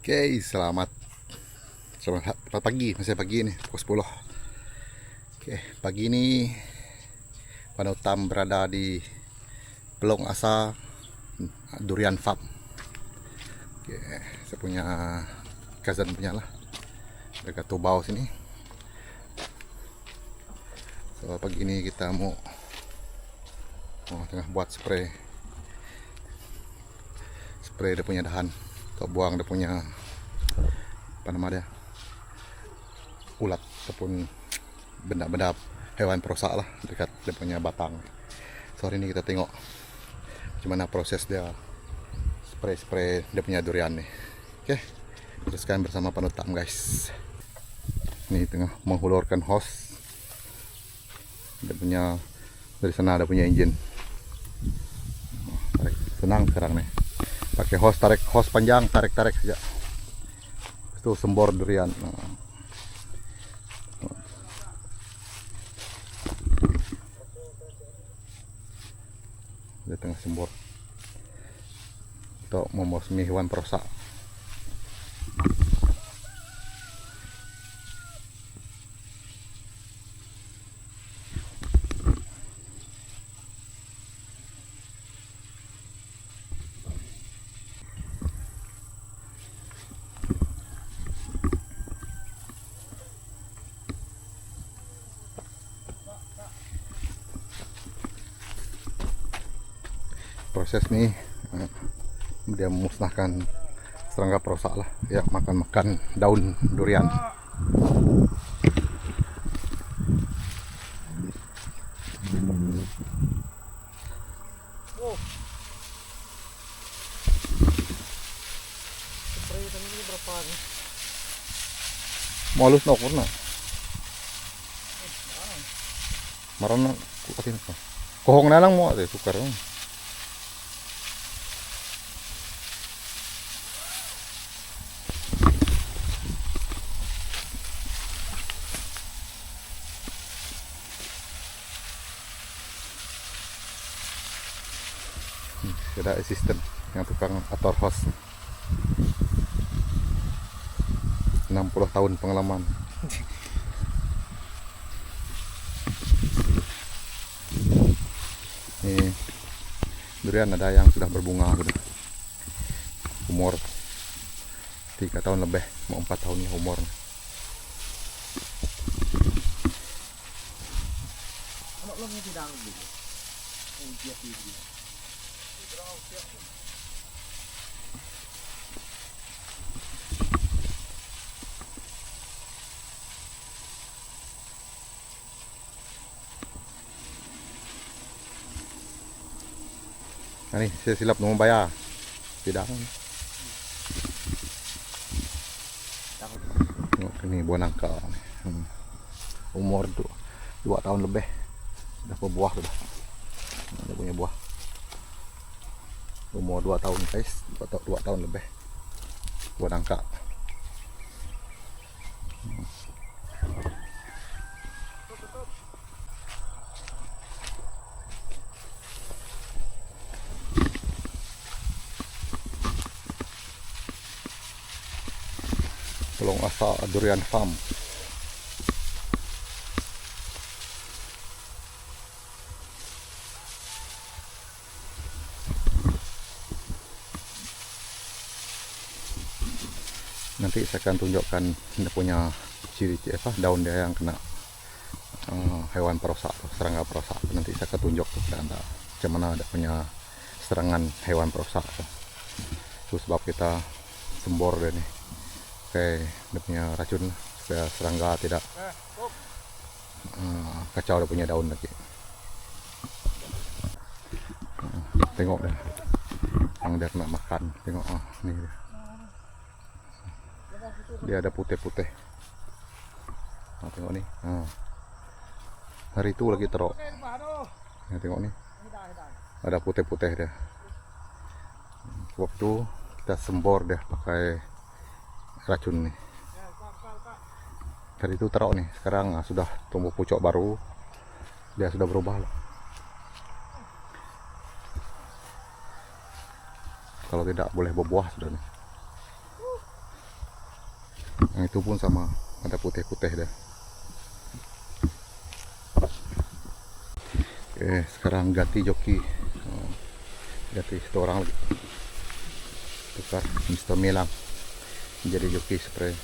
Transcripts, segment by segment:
Oke, selamat pagi, masih pagi nih, pukul 10. Oke, pagi ini Panutam berada di Pelong Asa Durian Farm. Oke, saya punya cousin punya lah, dekat Tubau sini. So, pagi ini kita mau tengah buat spray dia punya dahan, atau buang dia punya apa nama dia, ulat ataupun benda-benda hewan perusak lah dekat dia punya batang. So hari ini kita tengok gimana proses dia spray dia punya durian nih. Oke, teruskan bersama Panutam guys. Ini tengah menghulurkan hose dia punya, dari sana ada punya engine. Tarik, senang sekarang nih pakai hose, tarik hose panjang, tarik saja. Itu sembor durian. Dia tengah sembor untuk membasmi hewan perusak. Proses nih dia memusnahkan serangga perusak lah, ya makan daun durian. Spray tadi ini berapa nih? Mau halus nak pernah? Marana kuatin apa? Kohong na lang mo ate sukar. Ada asisten yang tukang atur hose. 60 tahun pengalaman. Ini durian ada yang sudah berbunga, sudah umur 3 tahun lebih, mau 4 tahun lah umur. Ano lang yung tinanong dito? Ang tiyak-tiyak. Nah, nih saya silap mau bayar. Tidak. Ini buah nangka. Umur 2 tahun lebih. Sudah berbuah sudah. Dia punya buah. Umur 2 tahun guys, 2 tahun lebih. Buah nangka. Pelong Asa Durian Farm. Nanti saya akan tunjukkan dia punya ciri-ciri apa daun dia yang kena hewan perusak, serangga perusak. Nanti saya akan tunjuk macam mana dia punya serangan hewan perusak. Itu sebab kita sembor dia nih. Oke, dia punya racun supaya serangga tidak kacau dia punya daun lagi. Tengok deh yang dia kena makan, tengok nih dia ada putih-putih. Tengok nih, hari itu lagi terok. Tengok nih, ada putih-putih dia. Waktu kita sembor deh pakai racun nih. Dari itu terok nih, sekarang sudah tumbuh pucuk baru, dia sudah berubah loh. Kalau tidak boleh berbuah sudah nih. Yang itu pun sama, ada putih-putih dia. Oke, sekarang ganti joki. Ganti satu orang lagi. Tukar Mr. Milang menjadi joki spray.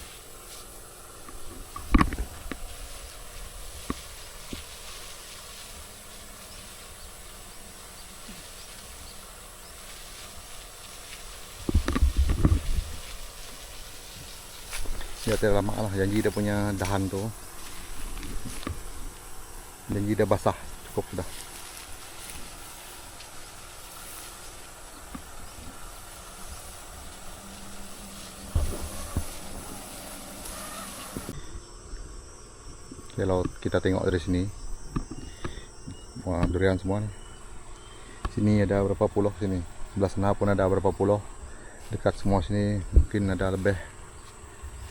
Ya tidak lama lah, janji dia punya dahan tuh, janji dia basah cukup sudah. Kalau kita tengok dari sini, wah durian semua nih. Sini ada berapa puluh, sini sebelah sana pun ada berapa puluh, dekat semua sini mungkin ada lebih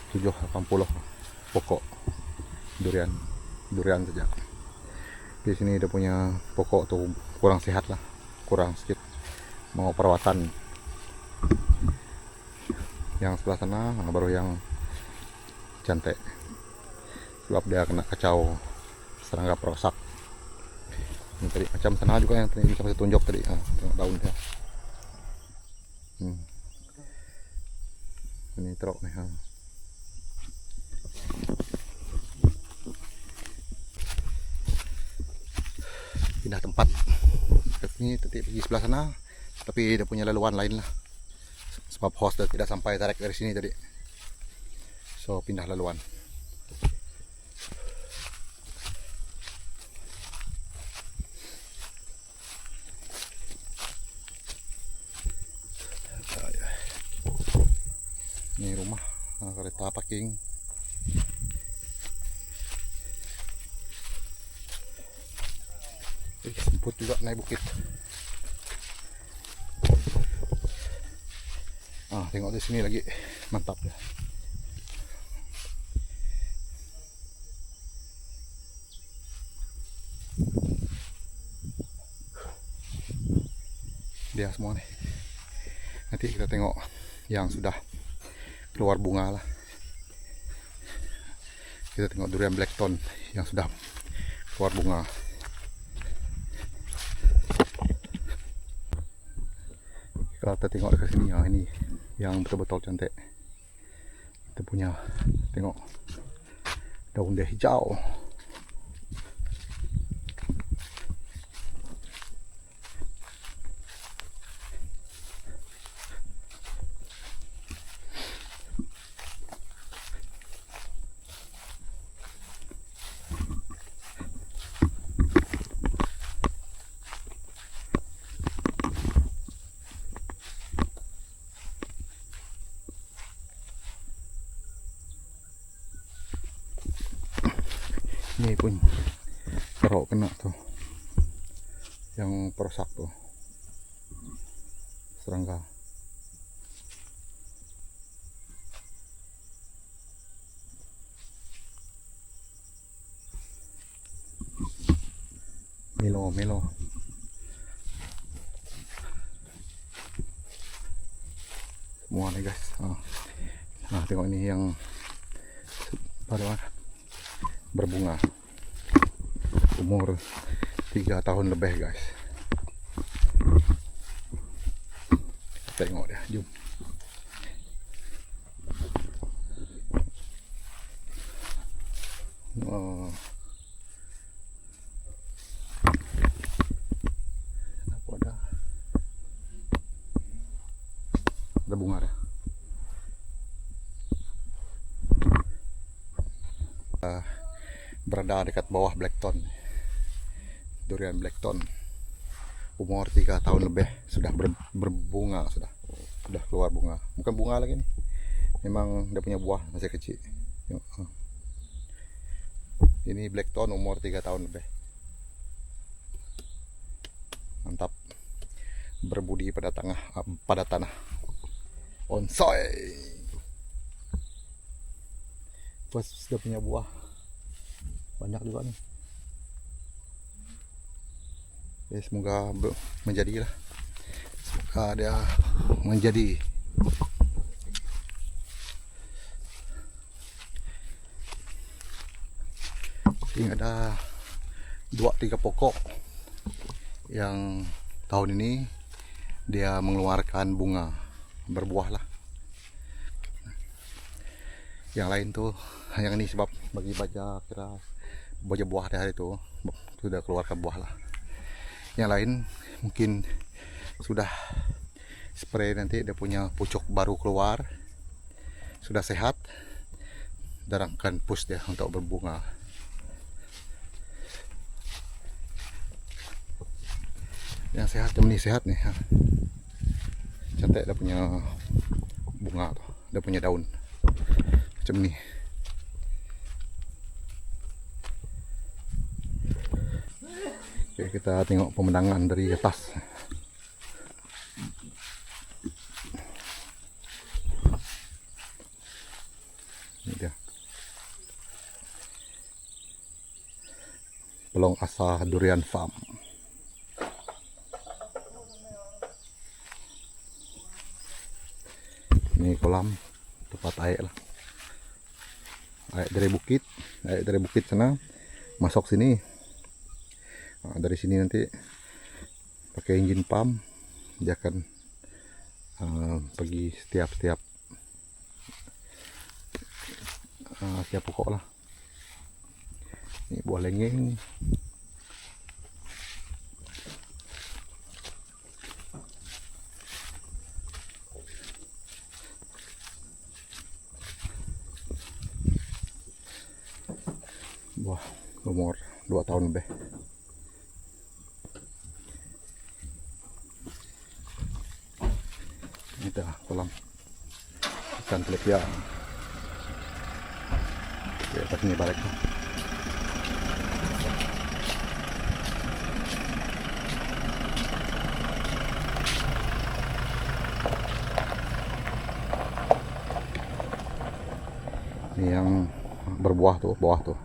70-80 pokok durian saja. Di sini dia punya pokok tuh kurang sehat lah, kurang sedikit mau perawatan. Yang sebelah sana baru yang cantik, sebab dia kena kacau serangga perosak. Ini tadi macam sana juga yang tadi bisa tunjuk tadi, tengok daun dia. Ini teruk nih. Pindah tempat. Ini tadi pergi sebelah sana, tapi dia punya laluan lain lah. Sebab host dia tidak sampai tarik dari sini tadi, so pindah laluan. Ini rumah kereta parking. Semput juga naik bukit. Tengok di sini lagi mantap ya. Dia semua nih. Nanti kita tengok yang sudah keluar bunga lah. Kita tengok durian Blackthorn yang sudah keluar bunga. Kalau kita tengok dekat sini, ini yang betul-betul cantik. Kita punya, tengok daun dia hijau. Ini pun teruk kena tuh, yang perosak tuh serangga. Melo semua nih guys. Nah tengok ini yang baru berbunga, umur 3 tahun lebih guys. Tengok dia, jom. Kenapa ada bunga dah. Berada dekat bawah Blackthorn, durian Blackthorn, umur 3 tahun lebih, sudah berbunga, sudah keluar bunga. Bukan bunga lagi nih, memang dia punya buah masih kecil. Ini Blackthorn umur 3 tahun lebih, mantap, berbudi pada tanah onsoi. Pas sudah punya buah banyak juga nih. Ya, semoga menjadi lah, semoga dia menjadi. Ini ada 2-3 pokok yang tahun ini dia mengeluarkan bunga, berbuah lah. Yang lain tuh, yang ini sebab bagi baca kira baca buah di hari itu sudah keluarkan buah lah. Yang lain mungkin sudah spray, nanti dia punya pucuk baru keluar, sudah sehat dan akan push dia untuk berbunga. Yang sehat, yang ini sehat nih, cantik dia punya bunga tuh, dia punya daun macam ni. Oke, kita tengok pemandangan dari atas. Ini dia Pelong Asa Durian Farm. Ini kolam tempat air lah, air dari bukit sana masuk sini. Nah, dari sini nanti pakai engine pump dia akan pergi setiap pokok lah. Ini buah lengeng. Buah umur 2 tahun lebih. Ini dah kolam ikan tilapia. Oke, pas ini balik tuh. Ini yang berbuah tuh, bawah tuh.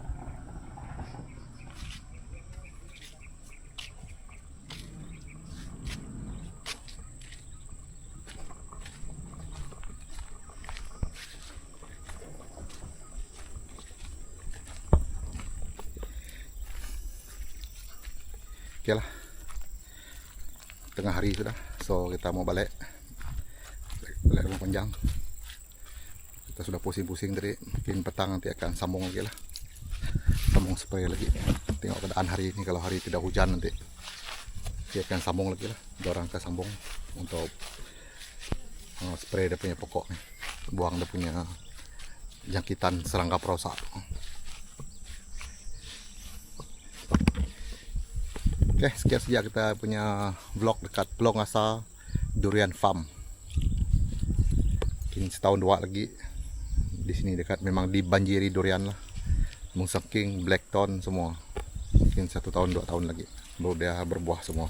Oke lah, tengah hari sudah, so kita mau balik rumah panjang. Kita sudah pusing-pusing tadi, mungkin petang nanti akan sambung lagi lah, sambung spray lagi. Tengok keadaan hari ini, kalau hari tidak hujan nanti dia akan sambung lagi lah. Orang akan sambung untuk spray dia punya pokok nih, buang dia punya jangkitan serangga perusak. Oke, sekian saja kita punya vlog dekat Pelong Asa Durian Farm. Mungkin setahun 2 lagi di sini dekat, memang dibanjiri durian lah. Saking blackthorn semua. Mungkin 1 tahun 2 tahun lagi baru dia berbuah semua.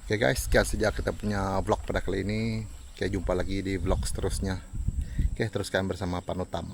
Oke guys, sekian saja kita punya vlog pada kali ini. Oke, jumpa lagi di vlog seterusnya. Oke, teruskan bersama Panutam.